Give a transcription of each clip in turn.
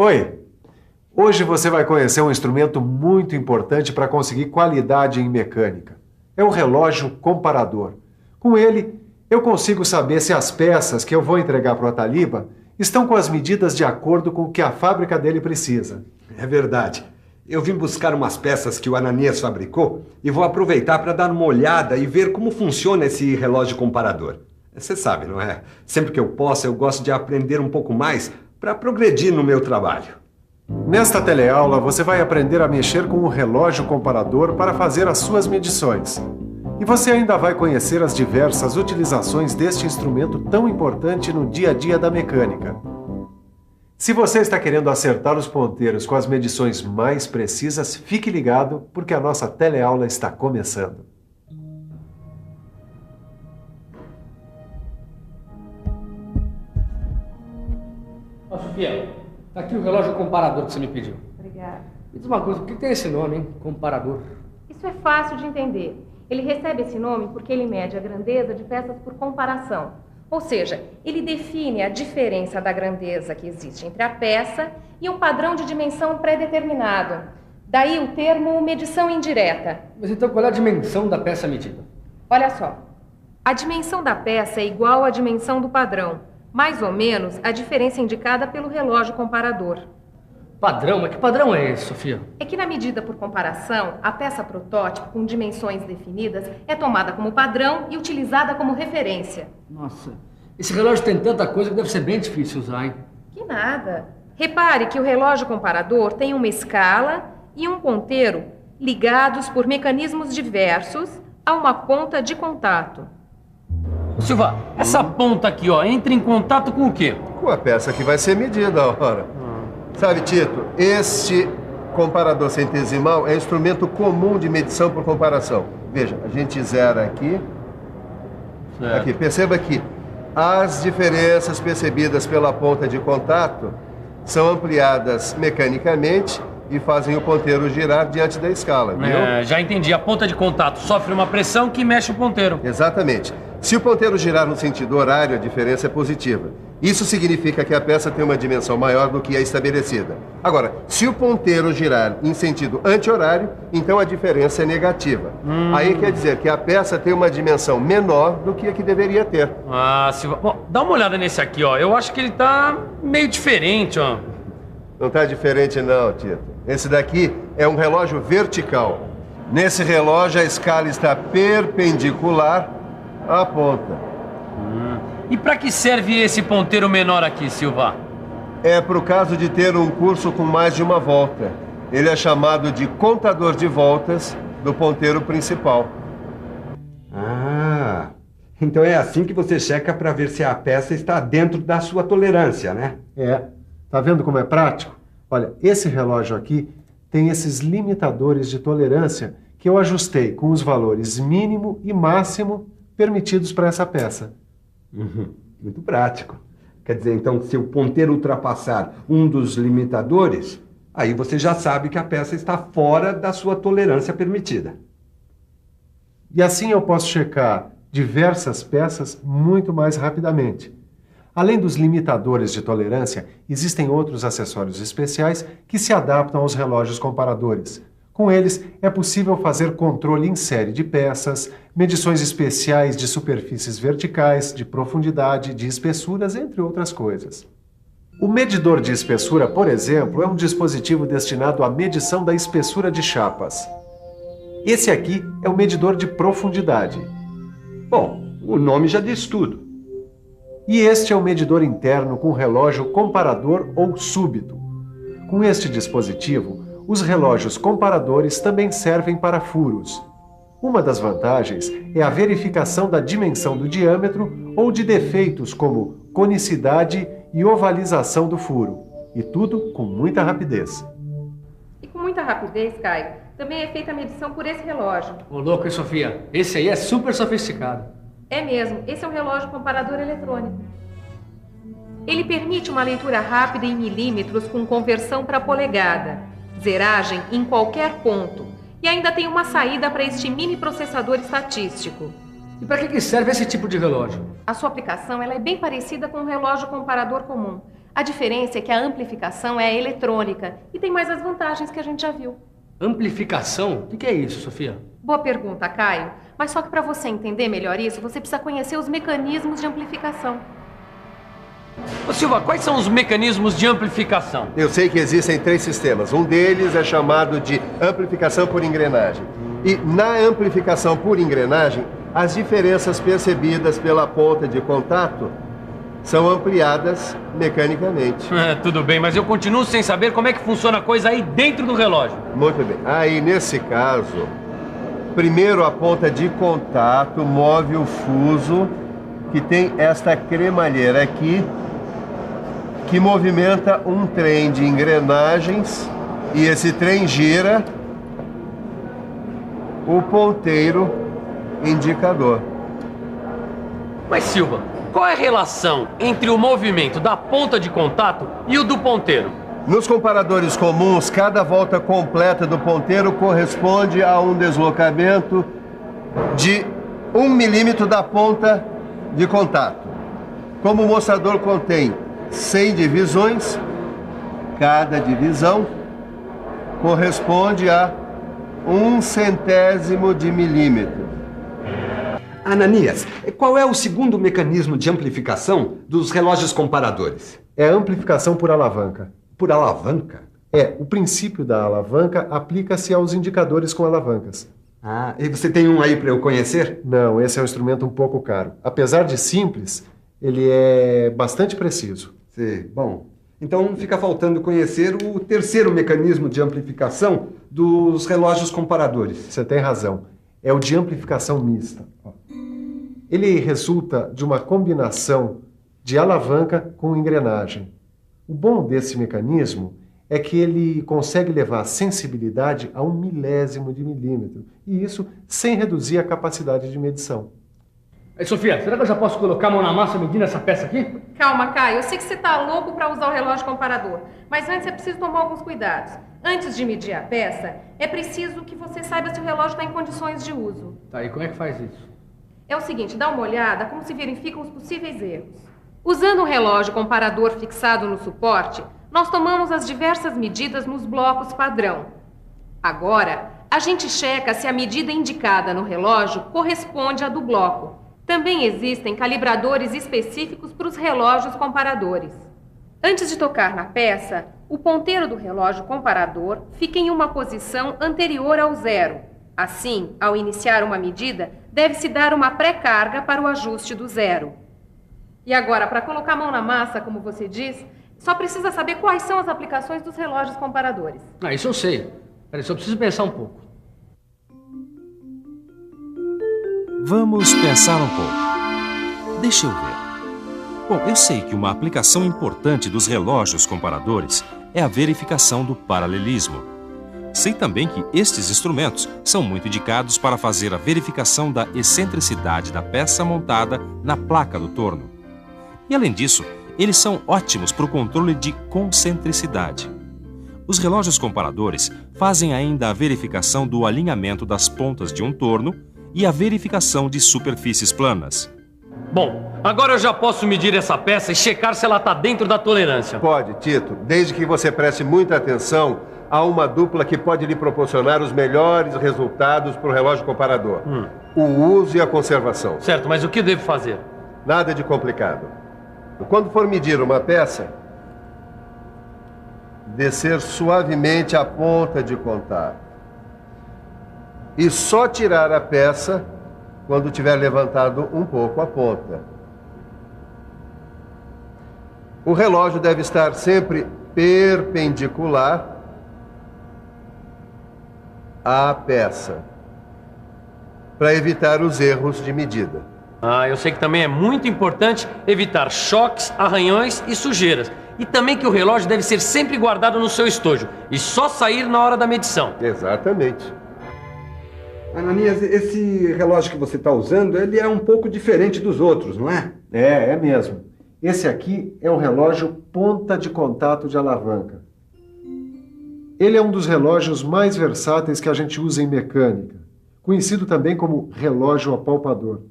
Oi! Hoje você vai conhecer um instrumento muito importante para conseguir qualidade em mecânica. É o relógio comparador. Com ele, eu consigo saber se as peças que eu vou entregar para o Ataliba estão com as medidas de acordo com o que a fábrica dele precisa. É verdade. Eu vim buscar umas peças que o Ananias fabricou e vou aproveitar para dar uma olhada e ver como funciona esse relógio comparador. Você sabe, não é? Sempre que eu posso, eu gosto de aprender um pouco mais para progredir no meu trabalho. Nesta teleaula, você vai aprender a mexer com o relógio comparador para fazer as suas medições. E você ainda vai conhecer as diversas utilizações deste instrumento tão importante no dia a dia da mecânica. Se você está querendo acertar os ponteiros com as medições mais precisas, fique ligado, porque a nossa teleaula está começando. Ó, Sofia, tá aqui o relógio comparador que você me pediu. Obrigada. Me diz uma coisa, por que tem esse nome, hein? Comparador. Isso é fácil de entender. Ele recebe esse nome porque ele mede a grandeza de peças por comparação. Ou seja, ele define a diferença da grandeza que existe entre a peça e um padrão de dimensão pré-determinado. Daí o termo medição indireta. Mas então qual é a dimensão da peça medida? Olha só, a dimensão da peça é igual à dimensão do padrão, mais ou menos a diferença indicada pelo relógio comparador. Padrão? Mas que padrão é esse, Sofia? É que na medida por comparação, a peça protótipo com dimensões definidas é tomada como padrão e utilizada como referência. Nossa, esse relógio tem tanta coisa que deve ser bem difícil usar, hein? Que nada. Repare que o relógio comparador tem uma escala e um ponteiro ligados por mecanismos diversos a uma ponta de contato. Silva, essa ponta aqui, ó, entra em contato com o quê? Com a peça que vai ser medida, ora. Sabe, Tito, este comparador centesimal é instrumento comum de medição por comparação. Veja, a gente zera aqui. Certo. Aqui, perceba que as diferenças percebidas pela ponta de contato são ampliadas mecanicamente e fazem o ponteiro girar diante da escala, viu? Já entendi. A ponta de contato sofre uma pressão que mexe o ponteiro. Exatamente. Se o ponteiro girar no sentido horário, a diferença é positiva. Isso significa que a peça tem uma dimensão maior do que a estabelecida. Agora, se o ponteiro girar em sentido anti-horário, então a diferença é negativa. Aí quer dizer que a peça tem uma dimensão menor do que a que deveria ter. Ah, Silva. Bom, dá uma olhada nesse aqui, ó. Eu acho que ele tá meio diferente, ó. Não tá diferente não, Tito. Esse daqui é um relógio vertical. Nesse relógio a escala está perpendicular à ponta. E para que serve esse ponteiro menor aqui, Silva? É para o caso de ter um curso com mais de uma volta. Ele é chamado de contador de voltas do ponteiro principal. Ah, então é assim que você checa para ver se a peça está dentro da sua tolerância, né? É. Tá vendo como é prático? Olha, esse relógio aqui tem esses limitadores de tolerância que eu ajustei com os valores mínimo e máximo permitidos para essa peça. Muito prático. Quer dizer, então, se o ponteiro ultrapassar um dos limitadores, aí você já sabe que a peça está fora da sua tolerância permitida. E assim eu posso checar diversas peças muito mais rapidamente. Além dos limitadores de tolerância, existem outros acessórios especiais que se adaptam aos relógios comparadores. Com eles, é possível fazer controle em série de peças, medições especiais de superfícies verticais, de profundidade, de espessuras, entre outras coisas. O medidor de espessura, por exemplo, é um dispositivo destinado à medição da espessura de chapas. Esse aqui é o medidor de profundidade. Bom, o nome já diz tudo. E este é o medidor interno com relógio comparador ou súbito. Com este dispositivo, os relógios comparadores também servem para furos. Uma das vantagens é a verificação da dimensão do diâmetro ou de defeitos como conicidade e ovalização do furo. E tudo com muita rapidez. E com muita rapidez, Caio, também é feita a medição por esse relógio. Ô, louco, hein, Sofia? Esse aí é super sofisticado. É mesmo, esse é um relógio comparador eletrônico. Ele permite uma leitura rápida em milímetros com conversão para polegada, zeragem em qualquer ponto, e ainda tem uma saída para este mini processador estatístico. E para que serve esse tipo de relógio? A sua aplicação ela é bem parecida com um relógio comparador comum, A diferença é que a amplificação é eletrônica e tem mais as vantagens que a gente já viu. Amplificação? O que é isso, Sofia? Boa pergunta, Caio. Mas só que para você entender melhor isso, você precisa conhecer os mecanismos de amplificação. Ô Silva, quais são os mecanismos de amplificação? Eu sei que existem 3 sistemas. Um deles é chamado de amplificação por engrenagem. E na amplificação por engrenagem, as diferenças percebidas pela ponta de contato são ampliadas mecanicamente. Tudo bem, mas eu continuo sem saber como é que funciona a coisa aí dentro do relógio. Muito bem. Aí, nesse caso, primeiro a ponta de contato move o fuso, que tem esta cremalheira aqui, que movimenta um trem de engrenagens, e esse trem gira o ponteiro indicador. Mas Silva, qual é a relação entre o movimento da ponta de contato e o do ponteiro? Nos comparadores comuns, cada volta completa do ponteiro corresponde a um deslocamento de 1 milímetro da ponta de contato. Como o mostrador contém 100 divisões, cada divisão corresponde a 1/100º de milímetro. Ananias, qual é o segundo mecanismo de amplificação dos relógios comparadores? É a amplificação por alavanca. Por alavanca? O princípio da alavanca aplica-se aos indicadores com alavancas. Ah, e você tem um aí para eu conhecer? Não, esse é um instrumento um pouco caro. Apesar de simples, ele é bastante preciso. Sim, bom. Então fica faltando conhecer o terceiro mecanismo de amplificação dos relógios comparadores. Você tem razão. É o de amplificação mista. Ele resulta de uma combinação de alavanca com engrenagem. O bom desse mecanismo é que ele consegue levar a sensibilidade a 1 milésimo de milímetro, e isso sem reduzir a capacidade de medição. Aí, Sofia, será que eu já posso colocar a mão na massa medindo essa peça aqui? Calma, Caio. Eu sei que você tá louco para usar o relógio comparador, mas antes é preciso tomar alguns cuidados. Antes de medir a peça, é preciso que você saiba se o relógio está em condições de uso. Tá, e como é que faz isso? É o seguinte, dá uma olhada como se verificam os possíveis erros. Usando um relógio comparador fixado no suporte, nós tomamos as diversas medidas nos blocos padrão. Agora, a gente checa se a medida indicada no relógio corresponde à do bloco. Também existem calibradores específicos para os relógios comparadores. Antes de tocar na peça, o ponteiro do relógio comparador fica em uma posição anterior ao zero. Assim, ao iniciar uma medida, deve-se dar uma pré-carga para o ajuste do zero. E agora, para colocar a mão na massa, como você diz, só precisa saber quais são as aplicações dos relógios comparadores. Ah, isso eu sei. Peraí, só preciso pensar um pouco. Vamos pensar um pouco. Deixa eu ver. Bom, eu sei que uma aplicação importante dos relógios comparadores é a verificação do paralelismo. Sei também que estes instrumentos são muito indicados para fazer a verificação da excentricidade da peça montada na placa do torno. E além disso, eles são ótimos para o controle de concentricidade. Os relógios comparadores fazem ainda a verificação do alinhamento das pontas de um torno e a verificação de superfícies planas. Bom, agora eu já posso medir essa peça e checar se ela está dentro da tolerância. Pode, Tito, desde que você preste muita atenção a uma dupla que pode lhe proporcionar os melhores resultados para o relógio comparador. O uso e a conservação. Certo, mas o que devo fazer? Nada de complicado. Quando for medir uma peça, descer suavemente a ponta de contato. E só tirar a peça quando tiver levantado um pouco a ponta. O relógio deve estar sempre perpendicular à peça, para evitar os erros de medida. Eu sei que também é muito importante evitar choques, arranhões e sujeiras. E também que o relógio deve ser sempre guardado no seu estojo e só sair na hora da medição. Exatamente. Ananias, esse relógio que você está usando, ele é um pouco diferente dos outros, não é? É mesmo. Esse aqui é um relógio ponta de contato de alavanca. Ele é um dos relógios mais versáteis que a gente usa em mecânica, conhecido também como relógio apalpador.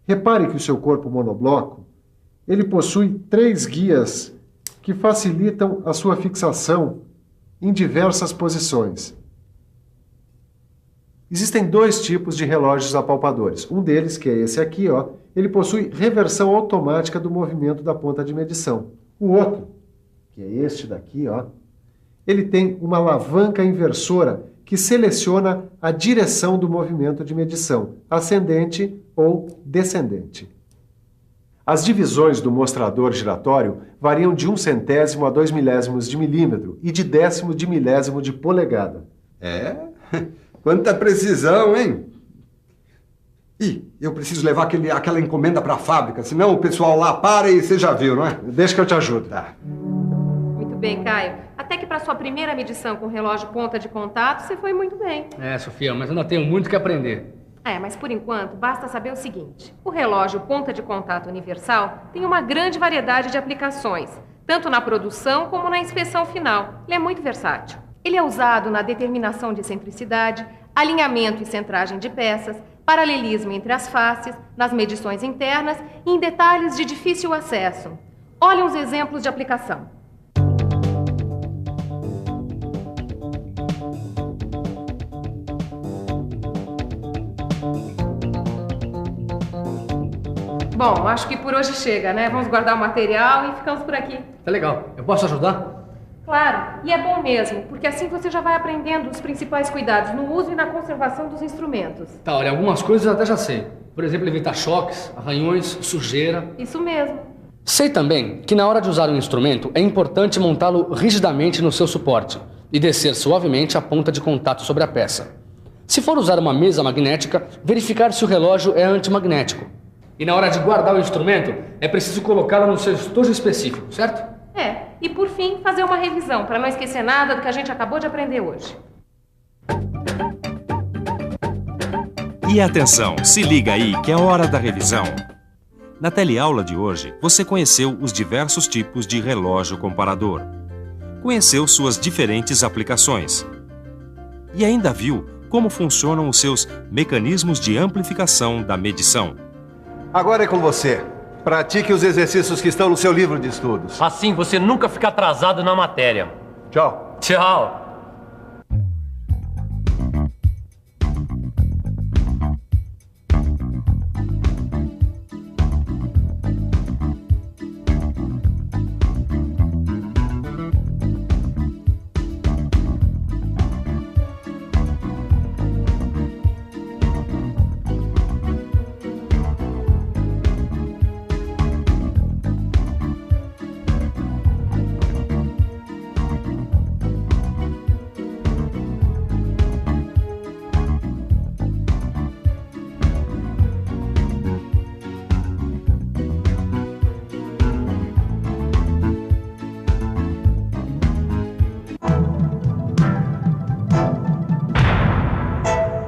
Repare que o seu corpo monobloco, ele possui 3 guias que facilitam a sua fixação em diversas posições. Existem dois tipos de relógios apalpadores. Um deles, que é esse aqui, ó, ele possui reversão automática do movimento da ponta de medição. O outro, que é este daqui, ó, ele tem uma alavanca inversora que seleciona a direção do movimento de medição, ascendente ou descendente. As divisões do mostrador giratório variam de 1/100º a 2 milésimos de milímetro e de 10º de milésimo de polegada. É? Quanta precisão, hein? Ih, eu preciso levar aquela encomenda para a fábrica, senão o pessoal lá para e você já viu, não é? Deixa que eu te ajudo. Tá. Muito bem, Caio. Até que para sua primeira medição com relógio ponta de contato, você foi muito bem. É, Sofia, mas ainda tenho muito que aprender. Mas por enquanto, basta saber o seguinte. O relógio ponta de contato universal tem uma grande variedade de aplicações, tanto na produção como na inspeção final. Ele é muito versátil. Ele é usado na determinação de excentricidade, alinhamento e centragem de peças, paralelismo entre as faces, nas medições internas e em detalhes de difícil acesso. Olhem os exemplos de aplicação. Bom, acho que por hoje chega, né? Vamos guardar o material e ficamos por aqui. Tá legal. Eu posso ajudar? Claro, e é bom mesmo, porque assim você já vai aprendendo os principais cuidados no uso e na conservação dos instrumentos. Tá, olha, algumas coisas eu até já sei. Por exemplo, evitar choques, arranhões, sujeira. Isso mesmo. Sei também que na hora de usar um instrumento é importante montá-lo rigidamente no seu suporte e descer suavemente a ponta de contato sobre a peça. Se for usar uma mesa magnética, verificar se o relógio é antimagnético. E na hora de guardar o instrumento, é preciso colocá-lo no seu estojo específico, certo? E por fim, fazer uma revisão, para não esquecer nada do que a gente acabou de aprender hoje. E atenção, se liga aí que é hora da revisão. Na teleaula de hoje, você conheceu os diversos tipos de relógio comparador. Conheceu suas diferentes aplicações. E ainda viu como funcionam os seus mecanismos de amplificação da medição. Agora é com você. Pratique os exercícios que estão no seu livro de estudos. Assim você nunca fica atrasado na matéria. Tchau. Tchau.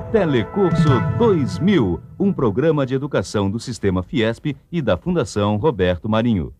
Telecurso 2000, um programa de educação do Sistema Fiesp e da Fundação Roberto Marinho.